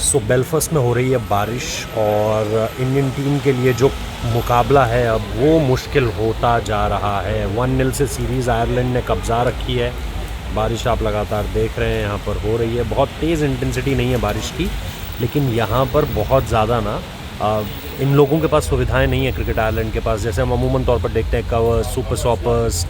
सो Belfast में हो रही है बारिश और इंडियन टीम के लिए जो मुकाबला है अब वो मुश्किल होता जा रहा है। 1-0 से सीरीज़ आयरलैंड ने कब्ज़ा रखी है। बारिश आप लगातार देख रहे हैं यहाँ पर हो रही है। बहुत तेज़ इंटेंसिटी नहीं है बारिश की, लेकिन यहाँ पर बहुत ज़्यादा ना इन लोगों के पास सुविधाएं नहीं है क्रिकेट आयरलैंड के पास। जैसे हम अमूमन तौर पर देखते हैं कवर्स, सुपर सॉपर्स,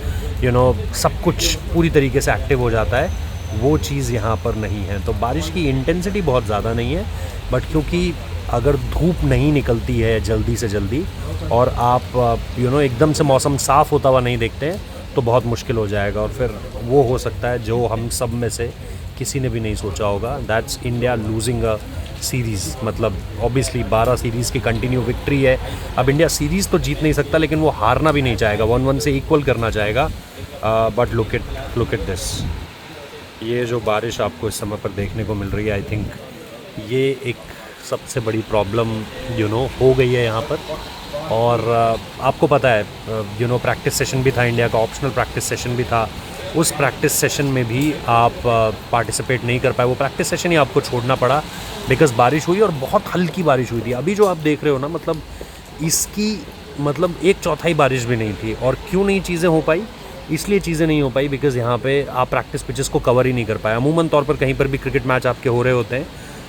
सब कुछ पूरी तरीके से एक्टिव हो जाता है, वो चीज़ यहाँ पर नहीं है। तो बारिश की इंटेंसिटी बहुत ज़्यादा नहीं है, बट क्योंकि अगर धूप नहीं निकलती है जल्दी से जल्दी और आप एकदम से मौसम साफ़ होता हुआ नहीं देखते हैं तो बहुत मुश्किल हो जाएगा। और फिर वो हो सकता है जो हम सब में से किसी ने भी नहीं सोचा होगा, that's India losing a series. मतलब ऑब्वियसली 12 सीरीज़ की कंटिन्यू विक्ट्री है। अब इंडिया सीरीज़ तो जीत नहीं सकता, लेकिन वो हारना भी नहीं चाहेगा, 1-1 से इक्वल करना चाहेगा। बट लुक एट दिस, ये जो बारिश आपको इस समय पर देखने को मिल रही है, आई थिंक ये एक सबसे बड़ी प्रॉब्लम हो गई है यहाँ पर। और आपको पता है प्रैक्टिस सेशन भी था इंडिया का, ऑप्शनल प्रैक्टिस सेशन भी था। उस प्रैक्टिस सेशन में भी आप पार्टिसिपेट नहीं कर पाए। वो प्रैक्टिस सेशन ही आपको छोड़ना पड़ा बिकॉज़ बारिश हुई और बहुत हल्की बारिश हुई थी। अभी जो आप देख रहे हो ना, मतलब इसकी 1/4 बारिश भी नहीं थी। और क्यों नहीं चीज़ें हो पाई? इसलिए चीज़ें नहीं हो पाई बिकॉज़ यहाँ पे आप प्रैक्टिस पिचेस को कवर ही नहीं कर पाए। अमूमन तौर पर कहीं पर भी क्रिकेट मैच आपके हो रहे होते हैं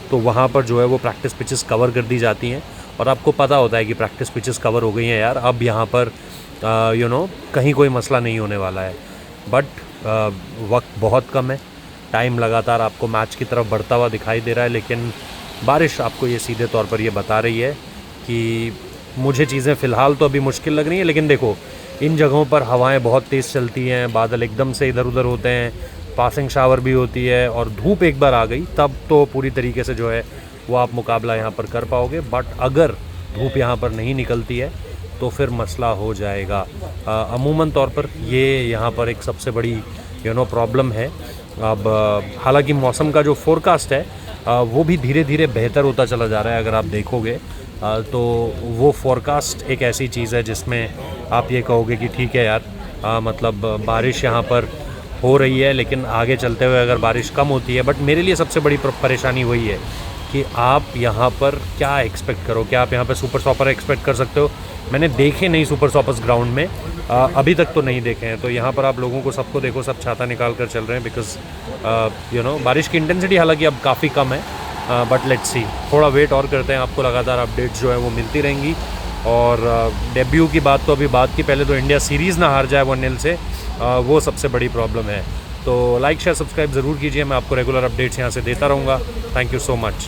तो वहाँ पर जो है वो प्रैक्टिस पिचेस कवर कर दी जाती हैं और आपको पता होता है कि प्रैक्टिस पिचेस कवर हो गई हैं यार, अब यहाँ पर कहीं कोई मसला नहीं होने वाला है। बट वक्त बहुत कम है, टाइम लगातार आपको मैच की तरफ बढ़ता हुआ दिखाई दे रहा है, लेकिन बारिश आपको ये सीधे तौर पर ये बता रही है कि मुझे चीज़ें फ़िलहाल तो अभी मुश्किल लग रही हैं, लेकिन देखो इन जगहों पर हवाएं बहुत तेज़ चलती हैं, बादल एकदम से इधर उधर होते हैं, पासिंग शावर भी होती है और धूप एक बार आ गई तब तो पूरी तरीके से जो है वो आप मुकाबला यहाँ पर कर पाओगे। बट अगर धूप यहाँ पर नहीं निकलती है तो फिर मसला हो जाएगा। अमूमन तौर पर ये यहाँ पर एक सबसे बड़ी प्रॉब्लम है। अब हालांकि मौसम का जो फोरकास्ट है वो भी धीरे धीरे बेहतर होता चला जा रहा है। अगर आप देखोगे तो वो फोरकास्ट एक ऐसी चीज़ है जिसमें आप ये कहोगे कि ठीक है यार, मतलब बारिश यहाँ पर हो रही है, लेकिन आगे चलते हुए अगर बारिश कम होती है। बट मेरे लिए सबसे बड़ी परेशानी वही है कि आप यहाँ पर क्या एक्सपेक्ट करो। क्या आप यहाँ पर सुपर सॉपर एक्सपेक्ट कर सकते हो? मैंने देखे नहीं सुपर सॉपर्स ग्राउंड में, अभी तक तो नहीं देखे हैं। तो यहाँ पर आप लोगों को सबको देखो, सब छाता निकाल कर चल रहे हैं बिकॉज बारिश की इंटेंसिटी हालांकि अब काफ़ी कम है। बट लेट्स सी, थोड़ा वेट और करते हैं, आपको लगातार अपडेट्स जो है वो मिलती रहेंगी। और डेब्यू की बात तो अभी बात की, पहले तो इंडिया सीरीज़ ना हार जाए 1-0 से, वो सबसे बड़ी प्रॉब्लम है। तो लाइक शेयर सब्सक्राइब ज़रूर कीजिए, मैं आपको रेगुलर अपडेट्स यहाँ से देता रहूँगा। Thank you so much.